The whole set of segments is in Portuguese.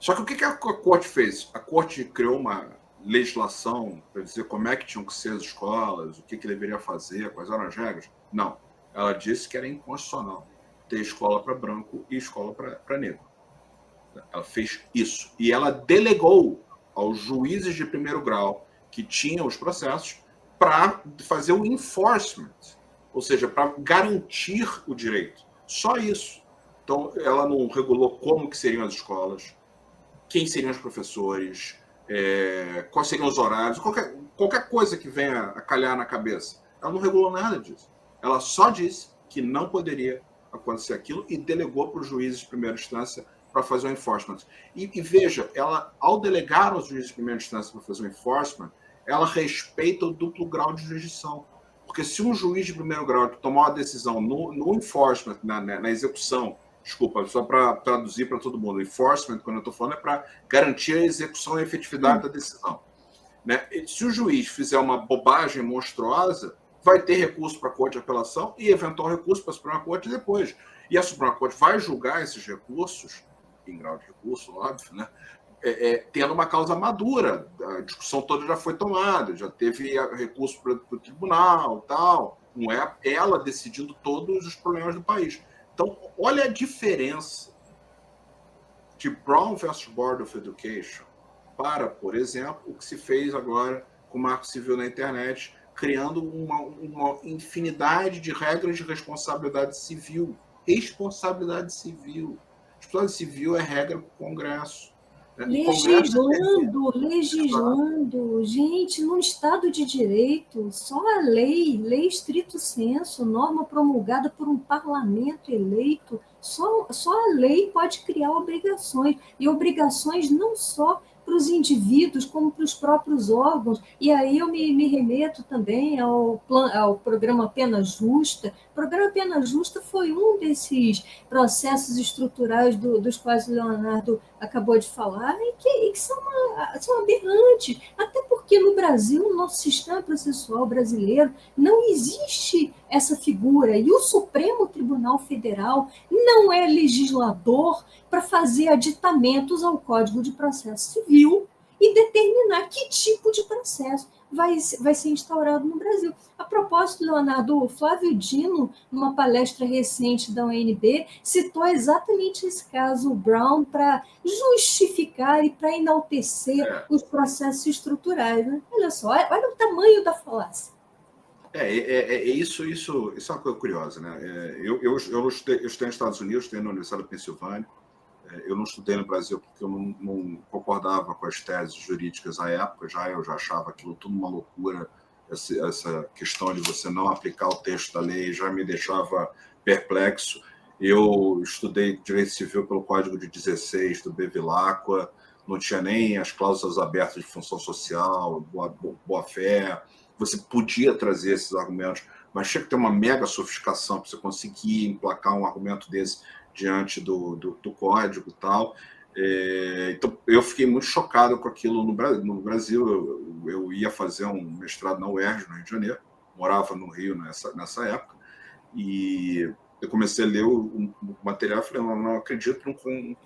Só que o que a corte fez? A corte criou uma legislação para dizer como é que tinham que ser as escolas, o que deveria fazer, quais eram as regras? Não. Ela disse que era inconstitucional ter escola para branco e escola para negro. Ela fez isso. E ela delegou aos juízes de primeiro grau que tinham os processos para fazer o enforcement, ou seja, para garantir o direito. Só isso. Então, ela não regulou como que seriam as escolas, quem seriam os professores, quais seriam os horários, qualquer coisa que venha a calhar na cabeça. Ela não regulou nada disso. Ela só disse que não poderia acontecer aquilo e delegou para os juízes de primeira instância para fazer o enforcement. E veja, ela, ao delegar aos juízes de primeira instância para fazer o enforcement, ela respeita o duplo grau de jurisdição. Porque se um juiz de primeiro grau tomar uma decisão no enforcement, na execução, desculpa, só para traduzir para todo mundo, enforcement, quando eu estou falando, é para garantir a execução e a efetividade da decisão. Né? Se o juiz fizer uma bobagem monstruosa, vai ter recurso para a Corte de Apelação e eventual recurso para a Suprema Corte depois. E a Suprema Corte vai julgar esses recursos, em grau de recurso, óbvio, né? Tendo uma causa madura. A discussão toda já foi tomada, já teve recurso para o tribunal, tal. Não é ela decidindo todos os problemas do país. Então, olha a diferença de Brown versus Board of Education para, por exemplo, o que se fez agora com o Marco Civil na internet, criando uma infinidade de regras de responsabilidade civil. Responsabilidade civil. Responsabilidade civil é regra para o Congresso. Legislando. Gente, num Estado de Direito, só a lei estrito sensu, norma promulgada por um parlamento eleito, só a lei pode criar obrigações, e obrigações não só para os indivíduos, como para os próprios órgãos. E aí eu me remeto também ao programa Pena Justa. O programa Pena Justa foi um desses processos estruturais dos quais o Leonardo acabou de falar, e que são aberrantes. Até porque no Brasil, no nosso sistema processual brasileiro, não existe essa figura. E o Supremo Tribunal Federal não é legislador para fazer aditamentos ao Código de Processo Civil e determinar que tipo de processo vai ser instaurado no Brasil. A propósito, Leonardo, o Flávio Dino, numa palestra recente da UNB, citou exatamente esse caso Brown para justificar e para enaltecer os processos estruturais. Né? Olha só, olha o tamanho da falácia. Isso é uma coisa curiosa, né? Eu estudei nos Estados Unidos, estudei na Universidade da Pensilvânia. Eu não estudei no Brasil porque eu não concordava com as teses jurídicas à época, eu já achava aquilo tudo uma loucura, essa questão de você não aplicar o texto da lei já me deixava perplexo. Eu estudei Direito Civil pelo Código de 16 do Bevilacqua, não tinha nem as cláusulas abertas de função social, boa-fé. Você podia trazer esses argumentos, mas tinha que ter uma mega sofisticação para você conseguir emplacar um argumento desse diante do código e tal. Então, eu fiquei muito chocado com aquilo no Brasil. Eu ia fazer um mestrado na UERJ, no Rio de Janeiro, morava no Rio nessa época, e eu comecei a ler o material e falei, não acredito, não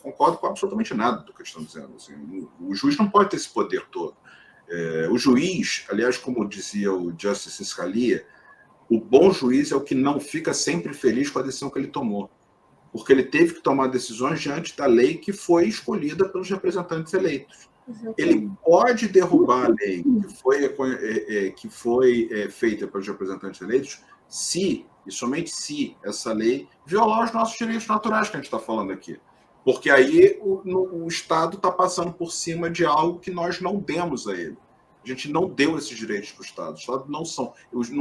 concordo com absolutamente nada do que estão dizendo. Assim, o juiz não pode ter esse poder todo. O juiz, aliás, como dizia o Justice Scalia, o bom juiz é o que não fica sempre feliz com a decisão que ele tomou, porque ele teve que tomar decisões diante da lei que foi escolhida pelos representantes eleitos. Exatamente. Ele pode derrubar a lei que foi feita pelos representantes eleitos se, e somente se, essa lei violar os nossos direitos naturais que a gente está falando aqui. Porque aí o Estado está passando por cima de algo que nós não demos a ele. A gente não deu esses direitos para o Estado. O Estado não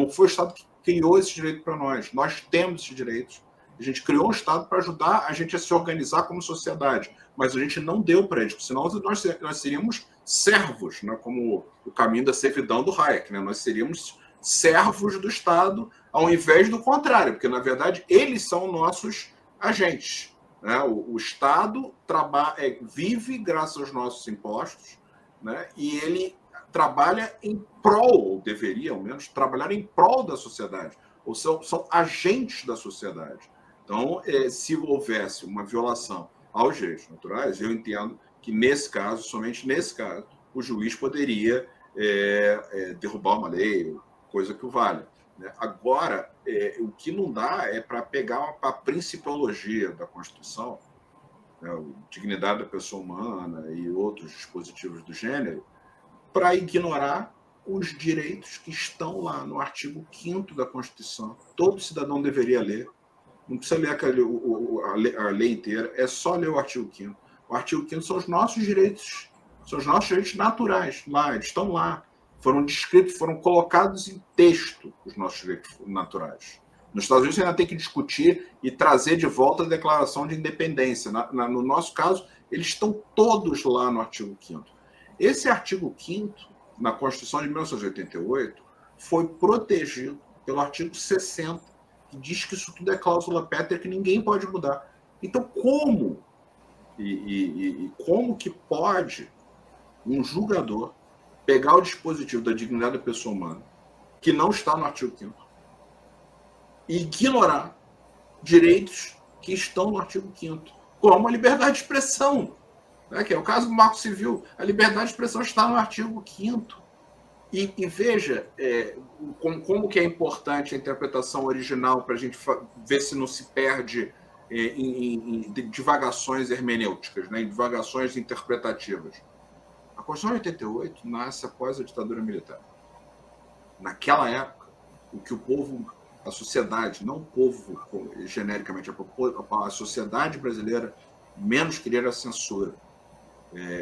foi o Estado que criou esse direito para nós. Nós temos esses direitos. A gente criou um Estado para ajudar a gente a se organizar como sociedade, mas a gente não deu para eles, senão nós seríamos servos, né? Como o caminho da servidão do Hayek. Né? Nós seríamos servos do Estado, ao invés do contrário, porque, na verdade, eles são nossos agentes. Né? O Estado vive graças aos nossos impostos, né? E ele trabalha em prol, ou deveria, ao menos, trabalhar em prol da sociedade, ou são agentes da sociedade. Então, se houvesse uma violação aos direitos naturais, eu entendo que nesse caso, somente nesse caso, o juiz poderia derrubar uma lei, coisa que o valha. Né? Agora, o que não dá é para pegar a principiologia da Constituição, né, a dignidade da pessoa humana e outros dispositivos do gênero, para ignorar os direitos que estão lá no artigo 5º da Constituição. Todo cidadão deveria ler. Não precisa ler a lei inteira, é só ler o artigo 5º. O artigo 5º são os nossos direitos naturais, lá, eles estão lá. Foram descritos, foram colocados em texto os nossos direitos naturais. Nos Estados Unidos, você ainda tem que discutir e trazer de volta a Declaração de Independência. No nosso caso, eles estão todos lá no artigo 5º. Esse artigo 5º, na Constituição de 1988, foi protegido pelo artigo 60, que diz que isso tudo é cláusula pétrea, que ninguém pode mudar. Então, como? Como que pode um julgador pegar o dispositivo da dignidade da pessoa humana, que não está no artigo 5º, e ignorar direitos que estão no artigo 5º, como a liberdade de expressão, né, que é o caso do Marco Civil. A liberdade de expressão está no artigo 5º. E veja como que é importante a interpretação original para a gente ver se não se perde em divagações hermenêuticas, né, em divagações interpretativas. A Constituição de 88 nasce após a ditadura militar. Naquela época, o que o povo, a sociedade, não o povo genericamente, a sociedade brasileira menos queria era a censura.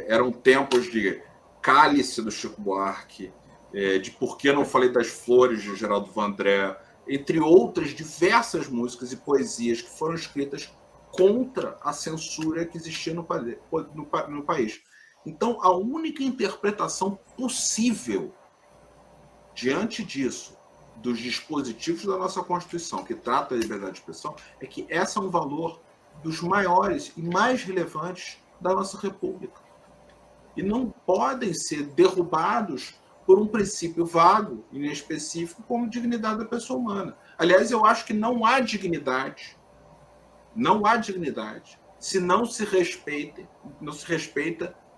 Eram tempos de Cálice, do Chico Buarque, de Por que Não Falei das Flores, de Geraldo Vandré, entre outras diversas músicas e poesias que foram escritas contra a censura que existia no país. Então, a única interpretação possível diante disso, dos dispositivos da nossa Constituição, que trata da liberdade de expressão, é que esse é um valor dos maiores e mais relevantes da nossa República. E não podem ser derrubados por um princípio vago e inespecífico como dignidade da pessoa humana. Aliás, eu acho que não há dignidade se não se respeita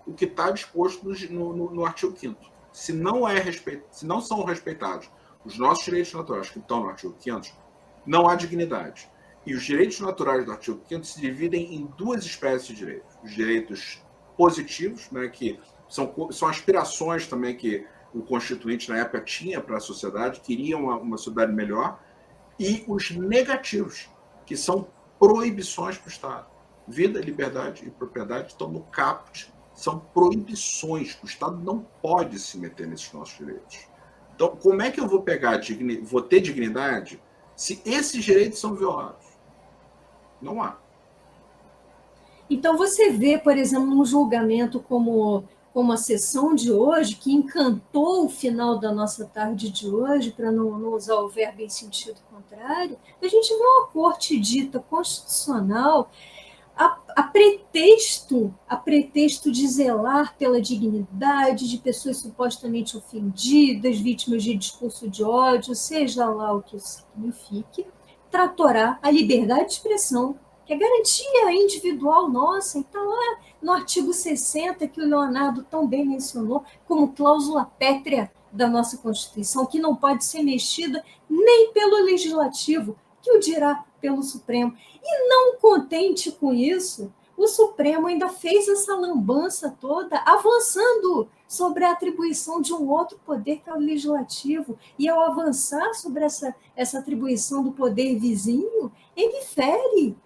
o que está disposto no artigo 5º. Se não são respeitados os nossos direitos naturais que estão no artigo 5º, não há dignidade. E os direitos naturais do artigo 5º se dividem em duas espécies de direitos. Os direitos positivos, né, que são aspirações também que o Constituinte na época tinha para a sociedade, queria uma sociedade melhor, e os negativos, que são proibições para o Estado. Vida, liberdade e propriedade estão no caput, são proibições. O Estado não pode se meter nesses nossos direitos. Então, como é que eu vou vou ter dignidade se esses direitos são violados? Não há. Então, você vê, por exemplo, num julgamento como a sessão de hoje, que encantou o final da nossa tarde de hoje, para não usar o verbo em sentido contrário, a gente vê uma corte dita constitucional a pretexto de zelar pela dignidade de pessoas supostamente ofendidas, vítimas de discurso de ódio, seja lá o que isso signifique, tratorar a liberdade de expressão, que é garantia individual nossa, e está lá no artigo 60, que o Leonardo tão bem mencionou, como cláusula pétrea da nossa Constituição, que não pode ser mexida nem pelo Legislativo, que o dirá pelo Supremo. E não contente com isso, o Supremo ainda fez essa lambança toda, avançando sobre a atribuição de um outro poder, que é o Legislativo. E ao avançar sobre essa atribuição do poder vizinho, ele fere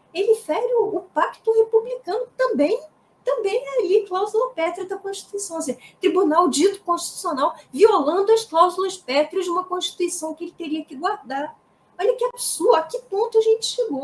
o pacto republicano também é ali cláusula pétrea da Constituição, ou seja, tribunal dito constitucional violando as cláusulas pétreas de uma Constituição que ele teria que guardar. Olha que absurdo, a que ponto a gente chegou.